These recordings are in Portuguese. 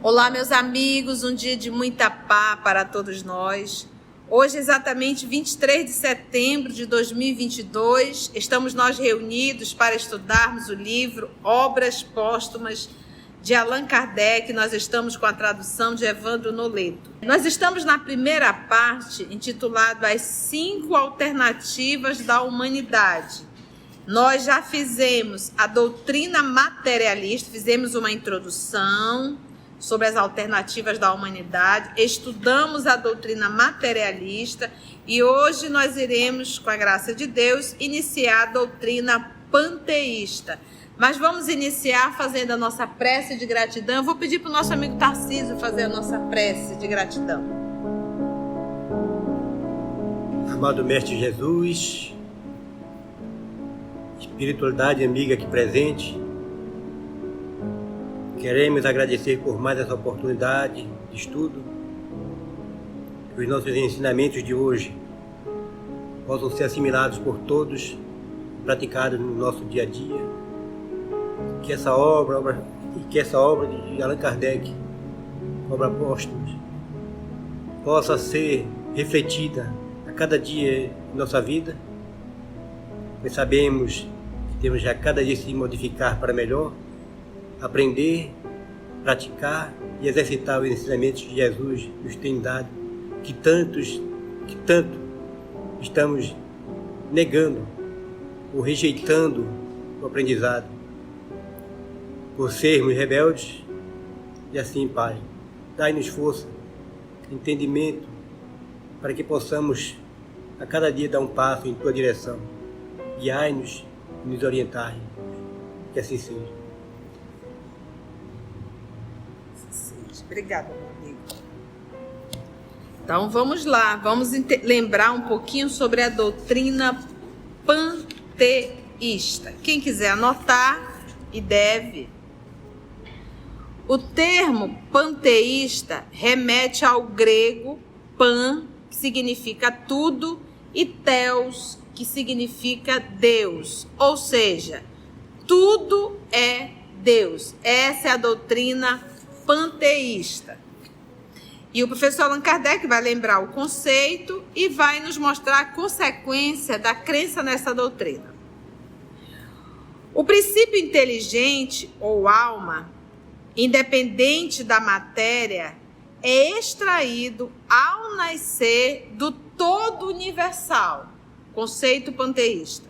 Olá, meus amigos, um dia de muita paz para todos nós. Hoje, exatamente 23 de setembro de 2022, estamos nós reunidos para estudarmos o livro Obras Póstumas de Allan Kardec. Nós estamos com a tradução de Evandro Noleto. Nós estamos na primeira parte, intitulada As 5 Alternativas da Humanidade. Nós já fizemos a doutrina materialista, fizemos uma introdução sobre as alternativas da humanidade, estudamos a doutrina materialista e hoje nós iremos, com a graça de Deus, iniciar a doutrina panteísta. Mas vamos iniciar fazendo a nossa prece de gratidão. Eu vou pedir para o nosso amigo Tarcísio fazer a nossa prece de gratidão. Amado Mestre Jesus, espiritualidade amiga aqui presente, queremos agradecer por mais essa oportunidade de estudo, que os nossos ensinamentos de hoje possam ser assimilados por todos, praticados no nosso dia a dia, que essa obra de Allan Kardec, obra póstuma, possa ser refletida a cada dia em nossa vida, pois sabemos que temos a cada dia se modificar para melhor, aprender, praticar e exercitar os ensinamentos de Jesus nos tem dado, que tanto estamos negando ou rejeitando o aprendizado, por sermos rebeldes. E assim, Pai, dai-nos força, entendimento, para que possamos a cada dia dar um passo em Tua direção. Guiai-nos e nos orientai, que assim seja. Obrigada, meu amigo. Então vamos lá, vamos lembrar um pouquinho sobre a doutrina panteísta. Quem quiser anotar, e deve. O termo panteísta remete ao grego pan, que significa tudo, e theos, que significa Deus. Ou seja, tudo é Deus. Essa é a doutrina panteísta. E o professor Allan Kardec vai lembrar o conceito e vai nos mostrar a consequência da crença nessa doutrina. O princípio inteligente, ou alma, independente da matéria, é extraído ao nascer do todo universal, conceito panteísta.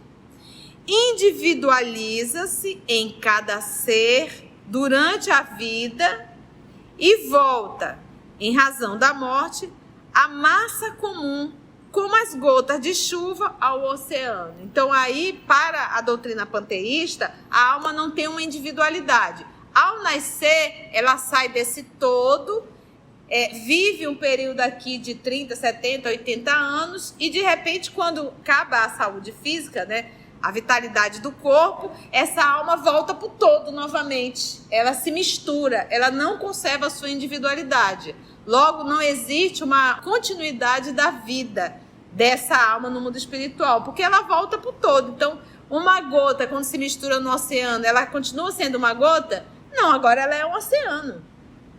Individualiza-se em cada ser durante a vida e volta, em razão da morte, à massa comum, como as gotas de chuva ao oceano. Então, aí, para a doutrina panteísta, a alma não tem uma individualidade. Ao nascer, ela sai desse todo, vive um período aqui de 30, 70, 80 anos, e de repente, quando acaba a saúde física, né, a vitalidade do corpo, essa alma volta para o todo novamente. Ela se mistura, ela não conserva a sua individualidade. Logo, não existe uma continuidade da vida dessa alma no mundo espiritual, porque ela volta para o todo. Então, uma gota, quando se mistura no oceano, ela continua sendo uma gota? Não, agora ela é um oceano.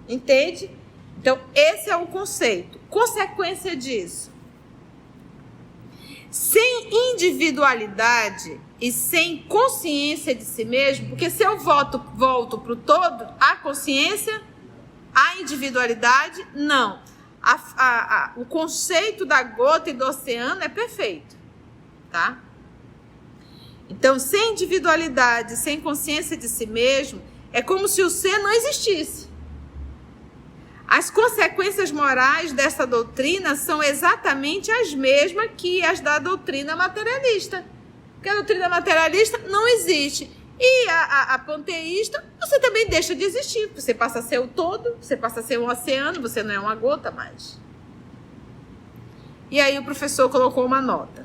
Entende? Então, esse é o conceito. Consequência disso: sem individualidade e sem consciência de si mesmo, porque se eu volto para o todo, há consciência, há individualidade? Não. O conceito da gota e do oceano é perfeito, tá? Então, sem individualidade, sem consciência de si mesmo, é como se o ser não existisse. As consequências morais dessa doutrina são exatamente as mesmas que as da doutrina materialista. Porque a doutrina materialista não existe. E a panteísta, você também deixa de existir. Você passa a ser o todo, você passa a ser um oceano, você não é uma gota mais. E aí o professor colocou uma nota.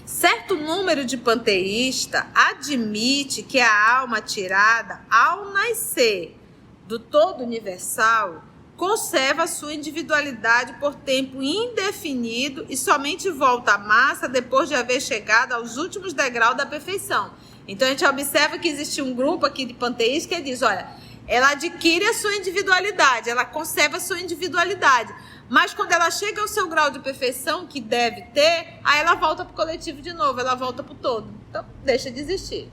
Certo número de panteístas admite que a alma tirada ao nascer do todo universal conserva sua individualidade por tempo indefinido e somente volta à massa depois de haver chegado aos últimos degraus da perfeição. Então a gente observa que existe um grupo aqui de panteístas que diz, olha, ela adquire a sua individualidade, ela conserva a sua individualidade. Mas quando ela chega ao seu grau de perfeição, que deve ter, aí ela volta para o coletivo de novo, ela volta para o todo. Então, deixa de existir.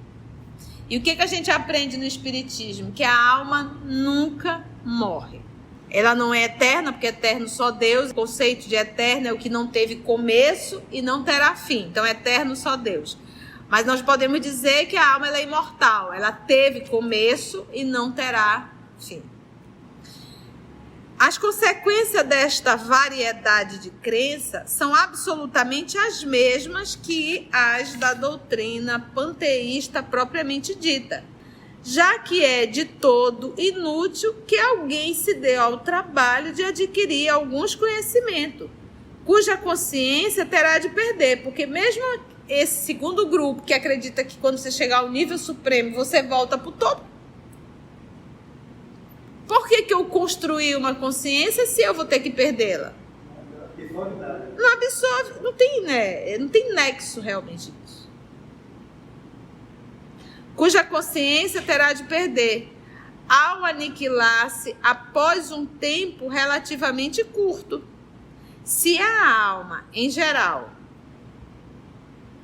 E o que a gente aprende no Espiritismo? Que a alma nunca morre. Ela não é eterna, porque é eterno só Deus. O conceito de eterno é o que não teve começo e não terá fim. Então, é eterno só Deus. Mas nós podemos dizer que a alma ela é imortal. Ela teve começo e não terá fim. As consequências desta variedade de crença são absolutamente as mesmas que as da doutrina panteísta propriamente dita, já que é de todo inútil que alguém se dê ao trabalho de adquirir alguns conhecimentos, cuja consciência terá de perder, porque mesmo esse segundo grupo que acredita que quando você chegar ao nível supremo você volta para o todo, por que eu construí uma consciência se eu vou ter que perdê-la? Não absorve, não tem, né? Não tem nexo realmente disso. Cuja consciência terá de perder ao aniquilar-se após um tempo relativamente curto. Se a alma, em geral,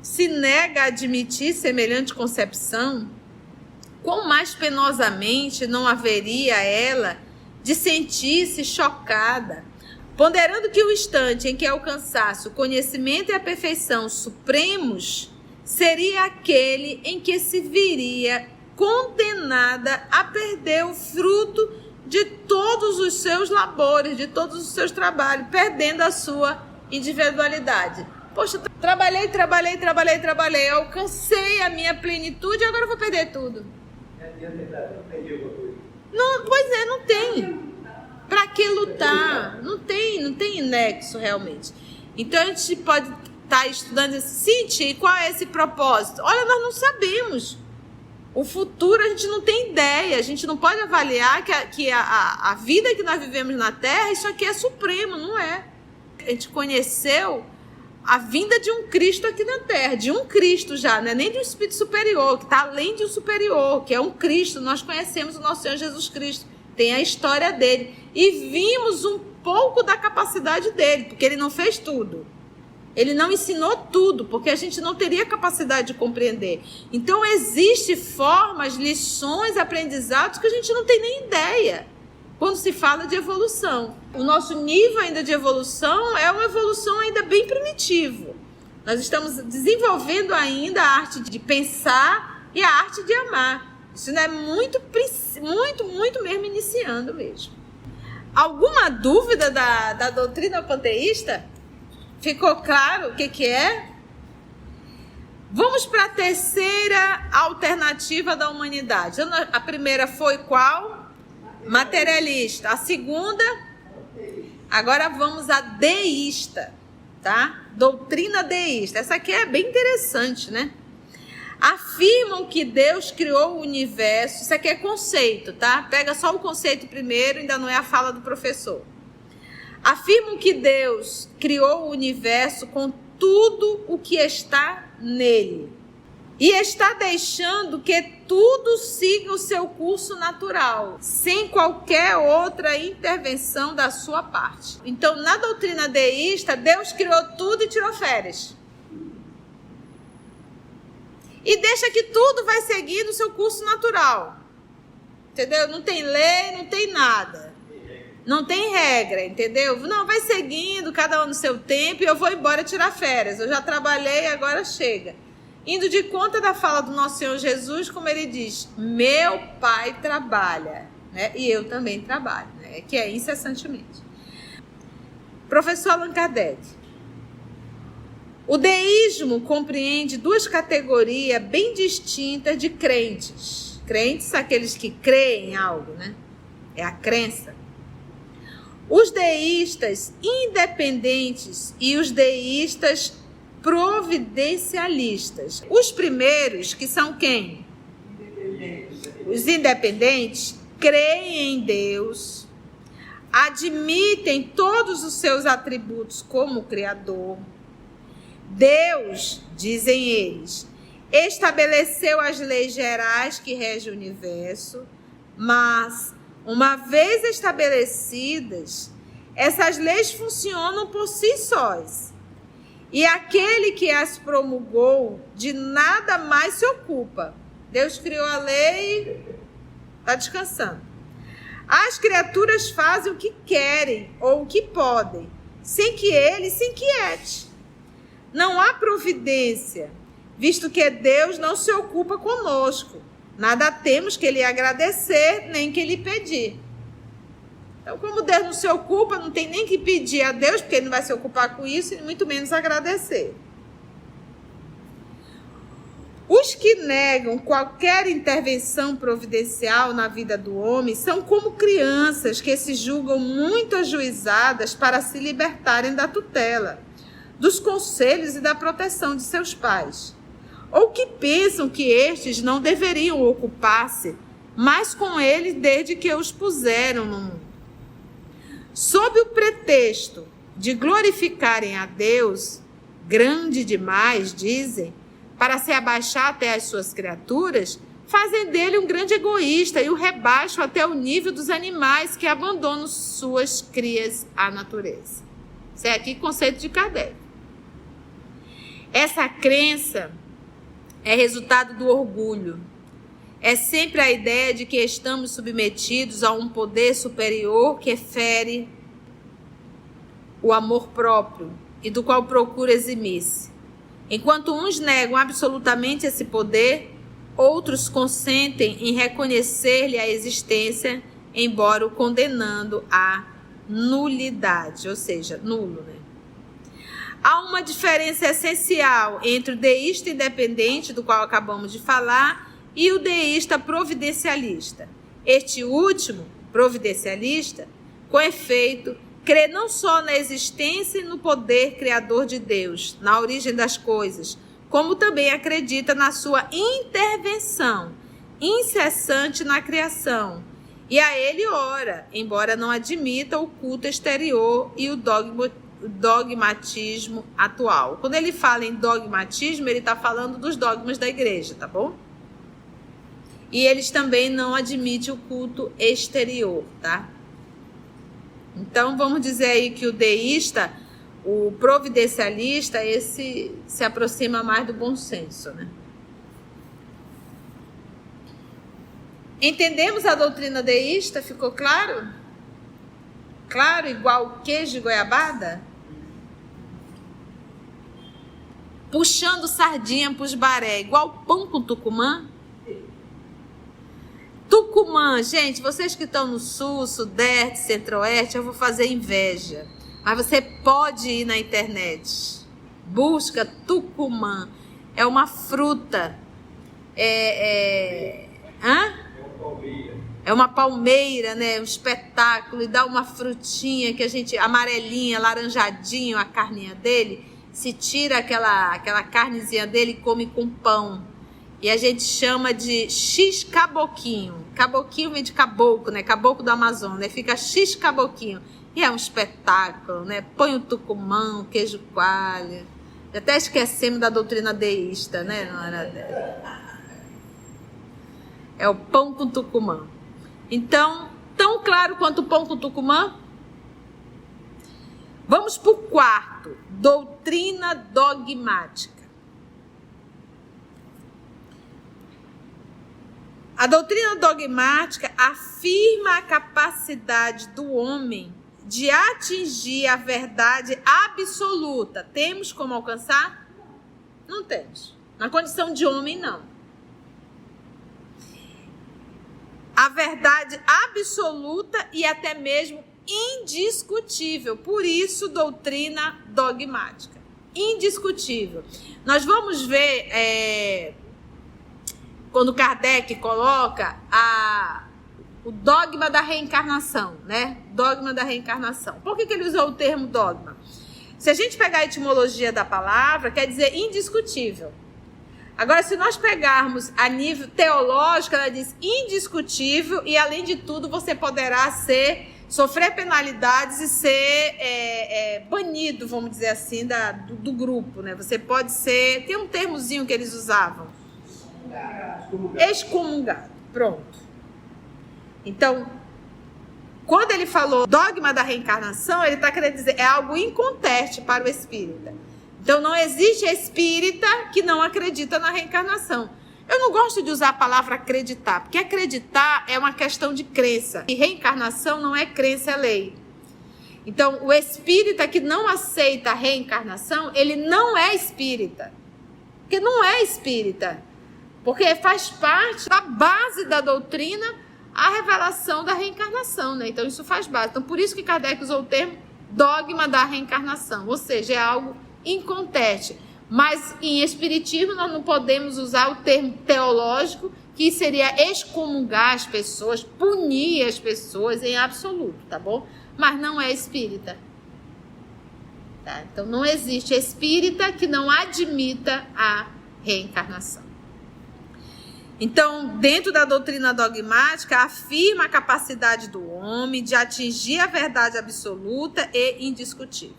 se nega a admitir semelhante concepção, quão mais penosamente não haveria ela de sentir-se chocada, ponderando que o instante em que alcançasse o conhecimento e a perfeição supremos seria aquele em que se viria condenada a perder o fruto de todos os seus labores, de todos os seus trabalhos, perdendo a sua individualidade. Poxa, trabalhei, alcancei a minha plenitude e agora eu vou perder tudo. Não, pois é, não tem. Para que lutar? Não tem nexo realmente. Então a gente pode estar estudando esse sentido. Qual é esse propósito? Olha, nós não sabemos. O futuro a gente não tem ideia. A gente não pode avaliar que a vida que nós vivemos na Terra, isso aqui é supremo, não é? A gente conheceu a vinda de um Cristo aqui na Terra, de um Cristo já, não é nem de um Espírito superior, que está além de um superior, que é um Cristo. Nós conhecemos o nosso Senhor Jesus Cristo, tem a história dele, e vimos um pouco da capacidade dele, porque ele não fez tudo. Ele não ensinou tudo, porque a gente não teria capacidade de compreender. Então, existem formas, lições, aprendizados que a gente não tem nem ideia quando se fala de evolução. O nosso nível ainda de evolução é uma evolução ainda bem primitiva. Nós estamos desenvolvendo ainda a arte de pensar e a arte de amar. Isso não é muito mesmo iniciando mesmo. Alguma dúvida da doutrina panteísta? Ficou claro o que é? Vamos para a terceira alternativa da humanidade. A primeira foi qual? Materialista. A segunda, agora vamos a deísta, tá? Doutrina deísta. Essa aqui é bem interessante, né? Afirmam que Deus criou o universo. Isso aqui é conceito, tá? Pega só o conceito primeiro, ainda não é a fala do professor. Afirmam que Deus criou o universo com tudo o que está nele e está deixando que tudo siga o seu curso natural, sem qualquer outra intervenção da sua parte. Então, na doutrina deísta, Deus criou tudo e tirou férias. E deixa que tudo vai seguir no seu curso natural. Entendeu? Não tem lei, não tem nada. Não tem regra, entendeu? Não, vai seguindo, cada um no seu tempo, e eu vou embora tirar férias. Eu já trabalhei, agora chega. Indo de conta da fala do nosso Senhor Jesus, como ele diz, meu Pai trabalha, né? E eu também trabalho, né? Que é incessantemente. Professor Allan Kardec. O deísmo compreende duas categorias bem distintas de crentes. Crentes são aqueles que creem em algo, né? É a crença. Os deístas independentes e os deístas providencialistas. Os primeiros, que são quem? Os independentes, creem em Deus, admitem todos os seus atributos como Criador. Deus, dizem eles, estabeleceu as leis gerais que regem o universo, Mas, uma vez estabelecidas, essas leis funcionam por si sós. E aquele que as promulgou de nada mais se ocupa. Deus criou a lei, está descansando. As criaturas fazem o que querem ou o que podem, sem que ele se inquiete. Não há providência, visto que Deus não se ocupa conosco. Nada temos que lhe agradecer, nem que lhe pedir. Então, como Deus não se ocupa, não tem nem que pedir a Deus, porque ele não vai se ocupar com isso, e muito menos agradecer. Os que negam qualquer intervenção providencial na vida do homem são como crianças que se julgam muito ajuizadas para se libertarem da tutela, dos conselhos e da proteção de seus pais, ou que pensam que estes não deveriam ocupar-se mais com eles desde que os puseram no mundo. Sob o pretexto de glorificarem a Deus, grande demais, dizem, para se abaixar até as suas criaturas, fazem dele um grande egoísta e o rebaixam até o nível dos animais que abandonam suas crias à natureza. Isso é aqui o conceito de Kardec. Essa crença é resultado do orgulho. É sempre a ideia de que estamos submetidos a um poder superior que fere o amor próprio e do qual procura eximir-se. Enquanto uns negam absolutamente esse poder, outros consentem em reconhecer-lhe a existência, embora o condenando à nulidade, ou seja, nulo, né? Há uma diferença essencial entre o deísta independente, do qual acabamos de falar, e o deísta providencialista. Este último, providencialista, com efeito, crê não só na existência e no poder criador de Deus, na origem das coisas, como também acredita na sua intervenção incessante na criação. E a ele ora, embora não admita o culto exterior e o dogmatismo atual. Quando ele fala em dogmatismo, ele está falando dos dogmas da igreja, tá bom? E eles também não admitem o culto exterior, tá? Então, vamos dizer aí que o deísta, o providencialista, esse se aproxima mais do bom senso, né? Entendemos a doutrina deísta? Ficou claro? Claro, igual queijo de goiabada? Puxando sardinha para os baré, igual pão com tucumã? Tucumã, gente, vocês que estão no sul, sudeste, centro-oeste, eu vou fazer inveja. Mas você pode ir na internet. Busca tucumã. É uma fruta. É uma palmeira, né? Um espetáculo. E dá uma frutinha que a gente, amarelinha, laranjadinho, a carninha dele. Se tira aquela carnezinha dele e come com pão. E a gente chama de x-caboquinho. Caboquinho vem de caboclo, né? Caboclo do Amazonas. Fica x-caboquinho. E é um espetáculo, né? Põe o tucumã, o queijo coalho. Até esquecemos da doutrina deísta, né? Não era... É o pão com tucumã. Então, tão claro quanto o pão com tucumã? Vamos para o quarto. Doutrina dogmática. A doutrina dogmática afirma a capacidade do homem de atingir a verdade absoluta. Temos como alcançar? Não temos. Na condição de homem, não. A verdade absoluta e até mesmo indiscutível. Por isso, doutrina dogmática. Indiscutível. Nós vamos ver... quando Kardec coloca o dogma da reencarnação, né? Dogma da reencarnação. Por que ele usou o termo dogma? Se a gente pegar a etimologia da palavra, quer dizer indiscutível. Agora, se nós pegarmos a nível teológico, ela diz indiscutível e, além de tudo, você poderá sofrer penalidades e ser banido, vamos dizer assim, do grupo, né? Você pode ser... Tem um termozinho que eles usavam. Excomungado. Pronto. Então, quando ele falou dogma da reencarnação, ele está querendo dizer, é algo inconteste para o espírita. Então, não existe espírita que não acredita na reencarnação. Eu não gosto de usar a palavra acreditar, porque acreditar é uma questão de crença. E reencarnação não é crença, é lei. Então, o espírita que não aceita a reencarnação, ele não é espírita. Porque não é espírita. Porque faz parte da base da doutrina a revelação da reencarnação, né? Então, isso faz base. Então, por isso que Kardec usou o termo dogma da reencarnação. Ou seja, é algo inconteste. Mas, em espiritismo, nós não podemos usar o termo teológico, que seria excomungar as pessoas, punir as pessoas em absoluto, tá bom? Mas não é espírita. Tá? Então, não existe espírita que não admita a reencarnação. Então, dentro da doutrina dogmática, afirma a capacidade do homem de atingir a verdade absoluta e indiscutível.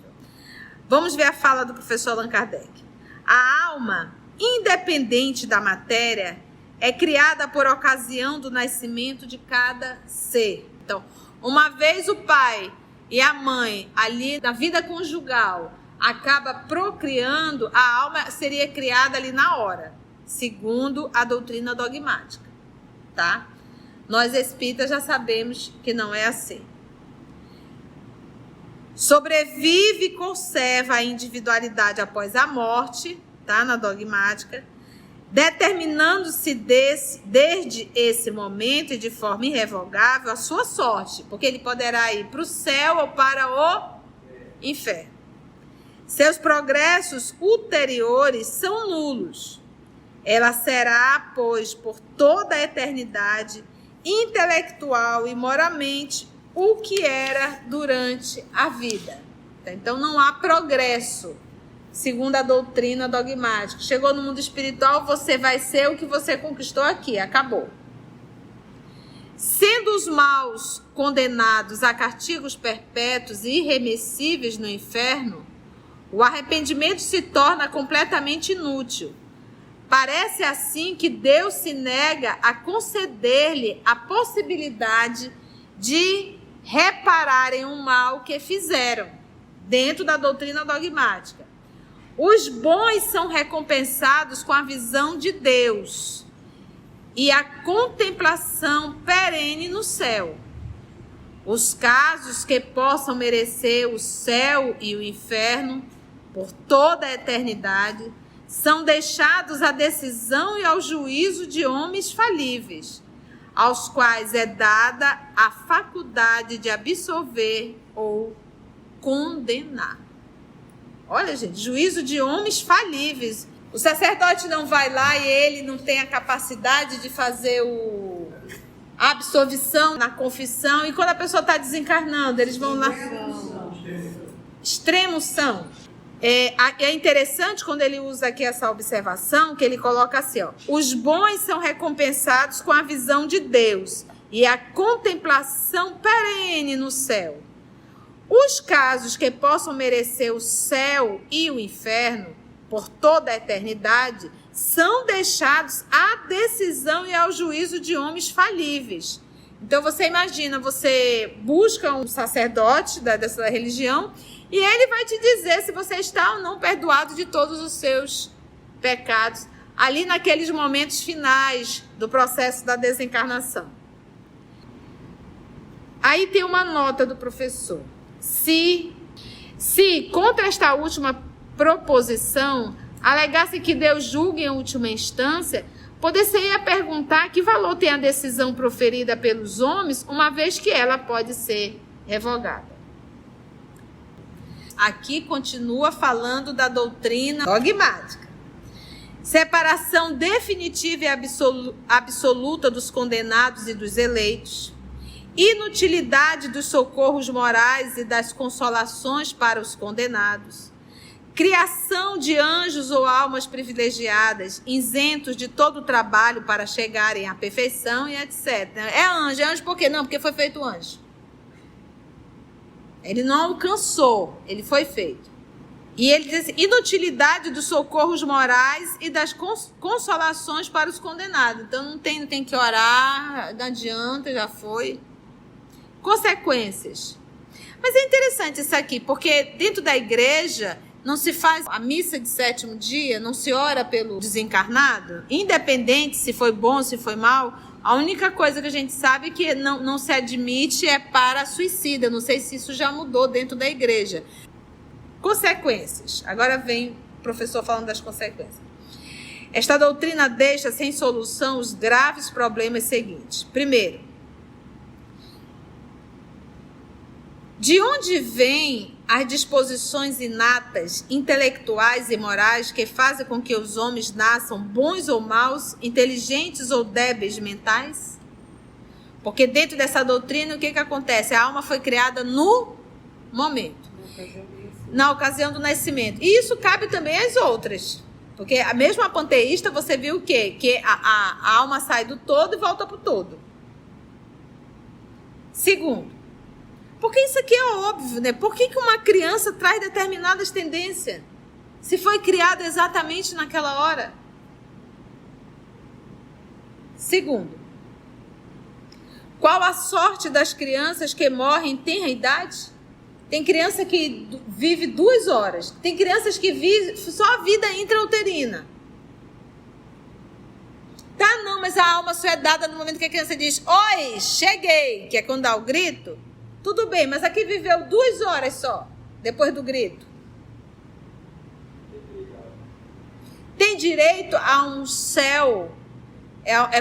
Vamos ver a fala do professor Allan Kardec. A alma, independente da matéria, é criada por ocasião do nascimento de cada ser. Então, uma vez o pai e a mãe, ali na vida conjugal, acaba procriando, a alma seria criada ali na hora, segundo a doutrina dogmática, tá? Nós espíritas já sabemos que não é assim. Sobrevive e conserva a individualidade após a morte, tá? Na dogmática, determinando-se desde esse momento e de forma irrevogável a sua sorte, porque ele poderá ir para o céu ou para o inferno. Seus progressos ulteriores são nulos. Ela será, pois, por toda a eternidade, intelectual e moralmente, o que era durante a vida. Então, não há progresso, segundo a doutrina dogmática. Chegou no mundo espiritual, você vai ser o que você conquistou aqui, acabou. Sendo os maus condenados a castigos perpétuos e irremissíveis no inferno, o arrependimento se torna completamente inútil. Parece assim que Deus se nega a conceder-lhe a possibilidade de repararem o mal que fizeram, dentro da doutrina dogmática. Os bons são recompensados com a visão de Deus e a contemplação perene no céu. Os casos que possam merecer o céu e o inferno por toda a eternidade são deixados à decisão e ao juízo de homens falíveis, aos quais é dada a faculdade de absolver ou condenar. Olha, gente, juízo de homens falíveis. O sacerdote não vai lá e ele não tem a capacidade de fazer a absolvição na confissão. E quando a pessoa está desencarnando, eles vão lá. Extrema-unção. É interessante quando ele usa aqui essa observação, que ele coloca assim, ó: os bons são recompensados com a visão de Deus e a contemplação perene no céu. Os casos que possam merecer o céu e o inferno por toda a eternidade são deixados à decisão e ao juízo de homens falíveis. Então você imagina, você busca um sacerdote dessa religião e ele vai te dizer se você está ou não perdoado de todos os seus pecados, ali naqueles momentos finais do processo da desencarnação. Aí tem uma nota do professor. Se contra esta última proposição alegasse que Deus julgue em última instância, poder-se-ia perguntar que valor tem a decisão proferida pelos homens, uma vez que ela pode ser revogada. Aqui continua falando da doutrina dogmática. Separação definitiva e absoluta dos condenados e dos eleitos. Inutilidade dos socorros morais e das consolações para os condenados. Criação de anjos ou almas privilegiadas, isentos de todo o trabalho para chegarem à perfeição e etc. É anjo por quê? Não, porque foi feito anjo. Ele não alcançou, ele foi feito. E ele diz assim, inutilidade dos socorros morais e das consolações para os condenados. Então não tem que orar, não adianta, já foi. Consequências. Mas é interessante isso aqui, porque dentro da igreja não se faz a missa de 7º dia, não se ora pelo desencarnado, independente se foi bom, se foi mal. A única coisa que a gente sabe que não se admite é para suicida. Eu não sei se isso já mudou dentro da igreja. Consequências. Agora vem o professor falando das consequências. Esta doutrina deixa sem solução os graves problemas seguintes. Primeiro, de onde vêm as disposições inatas, intelectuais e morais que fazem com que os homens nasçam bons ou maus, inteligentes ou débeis mentais? Porque dentro dessa doutrina, o que acontece? A alma foi criada no momento. Na ocasião do nascimento. E isso cabe também às outras. Porque a mesma panteísta, você viu o quê? Que a alma sai do todo e volta para o todo. Segundo, porque isso aqui é óbvio, né? Por que uma criança traz determinadas tendências? Se foi criada exatamente naquela hora. Segundo, qual a sorte das crianças que morrem em tenra idade? Tem criança que vive 2 horas. Tem crianças que vivem só a vida intrauterina. Tá, não, mas a alma só é dada no momento que a criança diz, oi, cheguei, que é quando dá o grito. Tudo bem, mas aqui viveu 2 horas só, depois do grito. Tem direito a um céu,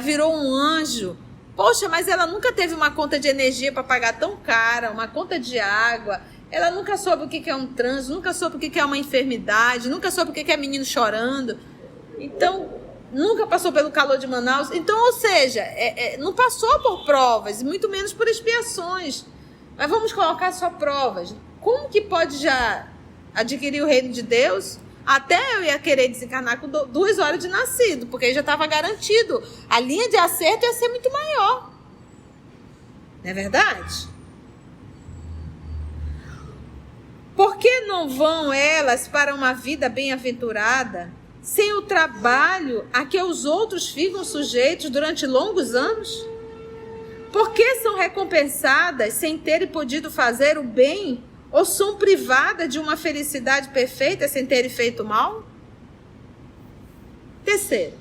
virou um anjo. Poxa, mas ela nunca teve uma conta de energia para pagar tão cara, uma conta de água. Ela nunca soube o que é um trânsito, nunca soube o que é uma enfermidade, nunca soube o que é menino chorando. Então, nunca passou pelo calor de Manaus. Então, ou seja, não passou por provas, muito menos por expiações. Mas vamos colocar só provas. Como que pode já adquirir o reino de Deus? Até eu ia querer desencarnar com 2 horas de nascido, porque aí já estava garantido. A linha de acerto ia ser muito maior. Não é verdade? Por que não vão elas para uma vida bem-aventurada, sem o trabalho a que os outros ficam sujeitos durante longos anos? Por que são recompensadas sem terem podido fazer o bem, ou são privadas de uma felicidade perfeita sem terem feito mal? Terceiro,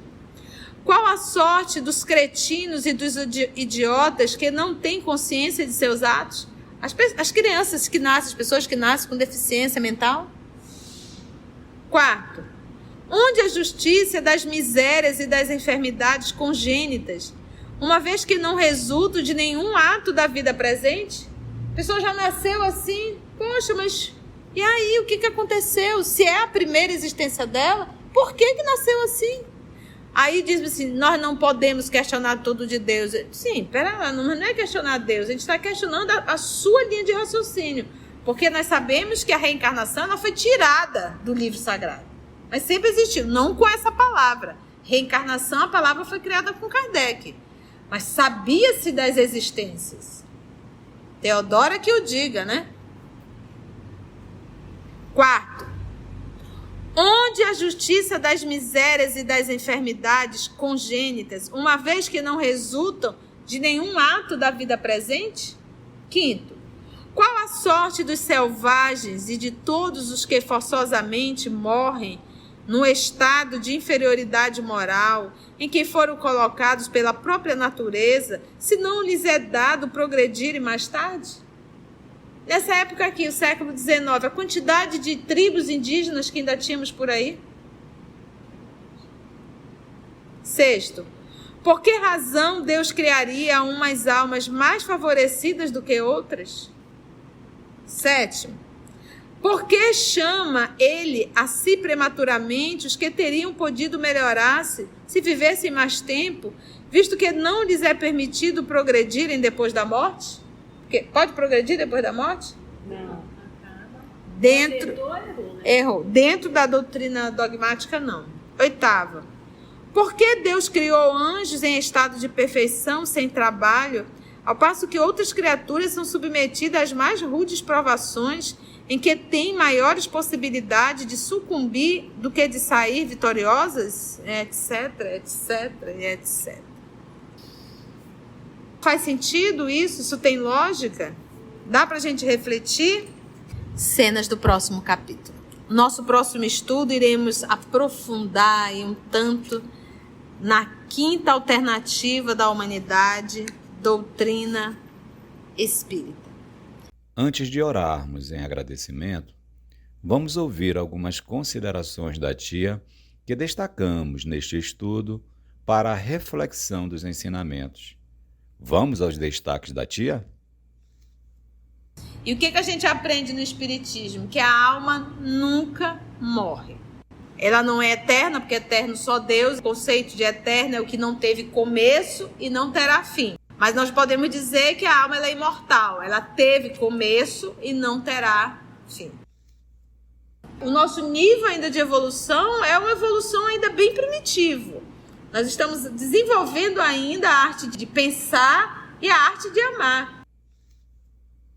qual a sorte dos cretinos e dos idiotas que não têm consciência de seus atos? As crianças que nascem, as pessoas que nascem com deficiência mental? Quarto, onde a justiça das misérias e das enfermidades congênitas, uma vez que não resultam de nenhum ato da vida presente? A pessoa já nasceu assim, poxa, mas e aí, o que aconteceu? Se é a primeira existência dela, por que nasceu assim? Aí diz assim, nós não podemos questionar tudo de Deus. Sim, pera lá, não é questionar Deus, a gente está questionando a sua linha de raciocínio. Porque nós sabemos que a reencarnação ela foi tirada do livro sagrado. Mas sempre existiu, não com essa palavra. Reencarnação, a palavra foi criada com Kardec. Mas sabia-se das existências. Teodora que o diga, né? Quarto, onde a justiça das misérias e das enfermidades congênitas, uma vez que não resultam de nenhum ato da vida presente? Quinto, qual a sorte dos selvagens e de todos os que forçosamente morrem no estado de inferioridade moral em que foram colocados pela própria natureza, se não lhes é dado progredirem mais tarde? Nessa época aqui, o século XIX, a quantidade de tribos indígenas que ainda tínhamos por aí. Sexto, por que razão Deus criaria umas almas mais favorecidas do que outras? Sétimo, por que chama ele a si prematuramente os que teriam podido melhorar-se se vivessem mais tempo, visto que não lhes é permitido progredirem depois da morte? Pode progredir depois da morte? Não. Errou. Dentro da doutrina dogmática, não. Oitava. Por que Deus criou anjos em estado de perfeição, sem trabalho, ao passo que outras criaturas são submetidas às mais rudes provações, em que têm maiores possibilidades de sucumbir do que de sair vitoriosas, etc, etc, etc. Faz sentido isso? Isso tem lógica? Dá para a gente refletir? Cenas do próximo capítulo. Nosso próximo estudo iremos aprofundar um tanto na quinta alternativa da humanidade, doutrina espírita. Antes de orarmos em agradecimento, vamos ouvir algumas considerações da tia que destacamos neste estudo para a reflexão dos ensinamentos. Vamos aos destaques da tia? E o que a gente aprende no Espiritismo? Que a alma nunca morre. Ela não é eterna, porque eterno só Deus. O conceito de eterno é o que não teve começo e não terá fim. Mas nós podemos dizer que a alma ela é imortal. Ela teve começo e não terá fim. O nosso nível ainda de evolução é uma evolução ainda bem primitiva. Nós estamos desenvolvendo ainda a arte de pensar e a arte de amar.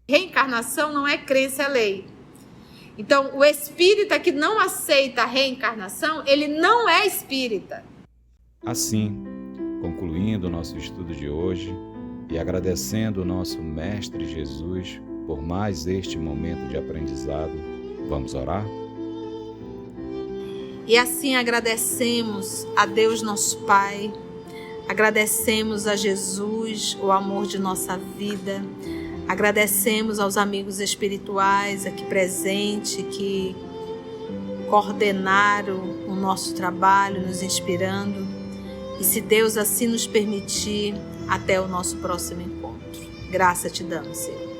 Reencarnação não é crença, é lei. Então, o espírita que não aceita a reencarnação, ele não é espírita. Assim, concluindo o nosso estudo de hoje e agradecendo o nosso Mestre Jesus por mais este momento de aprendizado, vamos orar? E assim agradecemos a Deus nosso Pai, agradecemos a Jesus, o amor de nossa vida, agradecemos aos amigos espirituais aqui presentes que coordenaram o nosso trabalho, nos inspirando. E se Deus assim nos permitir, até o nosso próximo encontro. Graça te damos, Senhor.